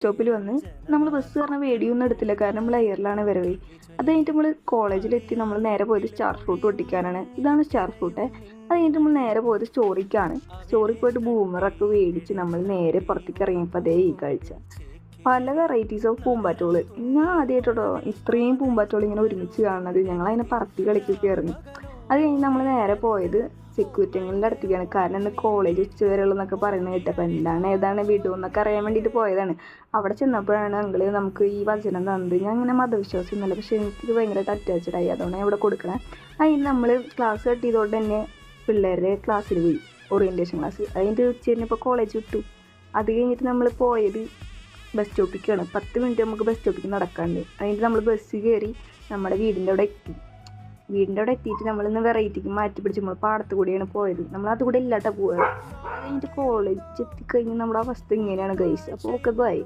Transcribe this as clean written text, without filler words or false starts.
സ്റ്റോപ്പിൽ വന്ന് നമ്മൾ ബസ് പറഞ്ഞാൽ വേടിയൊന്നും എടുത്തില്ല, കാരണം നമ്മൾ എയറിലാണ് വരവേ. അത് കഴിഞ്ഞിട്ട് നമ്മൾ കോളേജിലെത്തി നമ്മൾ നേരെ പോയത് സ്റ്റാർ ഫ്രൂട്ട് പൊട്ടിക്കാനാണ്. ഇതാണ് സ്റ്റാർ ഫ്രൂട്ട്. അത് കഴിഞ്ഞിട്ട് നമ്മൾ നേരെ പോയത് സ്റ്റോറിക്കാണ്. സ്റ്റോറിൽ പോയിട്ട് ബൂമറൊക്കെ മേടിച്ച് നമ്മൾ നേരെ പുറത്തേക്ക് ഇറങ്ങിയപ്പോൾ അതേ ഈ കാഴ്ച. പല വെറൈറ്റീസ് ഓഫ് പൂമ്പാറ്റോള്. ഞാൻ ആദ്യമായിട്ടോ ഇത്രയും പൂമ്പാറ്റോൾ ഇങ്ങനെ ഒരുമിച്ച് കാണുന്നത്. ഞങ്ങൾ അതിനെ പറത്തി കളിക്കുകയായിരുന്നു. അത് കഴിഞ്ഞ് നമ്മൾ നേരെ പോയത് സെക്യൂരിറ്റി അങ്കിളിൻ്റെ അടുത്തേക്കാണ്. കാരണം ഇന്ന് കോളേജ് ഉച്ചവരെയുള്ളതെന്നൊക്കെ പറയുന്നത് കേട്ടപ്പോൾ എന്താണ് ഏതാണ് വിടുമെന്നൊക്കെ അറിയാൻ വേണ്ടിയിട്ട് പോയതാണ്. അവിടെ ചെന്നപ്പോഴാണ് അങ്കിള് നമുക്ക് ഈ വചനം തന്നത്. ഞാൻ അങ്ങനെ മതവിശ്വാസം ഒന്നുമില്ല, പക്ഷേ എനിക്കിത് ഭയങ്കരമായിട്ട് അറ്റാച്ച്ഡ് ആയി. അതുകൊണ്ട് ഞാൻ ഇവിടെ കൊടുക്കണേ. അതിന് നമ്മൾ ക്ലാസ് കട്ട് ചെയ്തുകൊണ്ട് തന്നെ പിള്ളേരുടെ ക്ലാസ്സിൽ പോയി, ഓറിയൻറ്റേഷൻ ക്ലാസ്. അതിൻ്റെ ഉച്ച കഴിഞ്ഞപ്പോൾ കോളേജ് വിട്ടു. അത് കഴിഞ്ഞിട്ട് നമ്മൾ പോയത് ബസ് സ്റ്റോപ്പിലേക്കാണ്. 10 മിനിറ്റ് നമുക്ക് ബസ് സ്റ്റോപ്പിലേക്ക് നടക്കാണ്ട്. അതിന് നമ്മൾ ബസ് കയറി നമ്മുടെ വീടിൻ്റെ അവിടെ എത്തി. വീടിൻ്റെ അവിടെ എത്തിയിട്ട് നമ്മളിന്ന് വെറൈറ്റിക്ക് മാറ്റി പിടിച്ച് നമ്മൾ പാടത്ത് കൂടിയാണ് പോയത്. നമ്മൾ അതുകൂടെ ഇല്ലാട്ടാ പോയത്. അത് കഴിഞ്ഞിട്ട് കോളേജ് എത്തിക്കഴിഞ്ഞ് നമ്മുടെ അവസ്ഥ ഇങ്ങനെയാണ് ഗൈസ്. അപ്പോൾ ഓക്കെ ബൈ.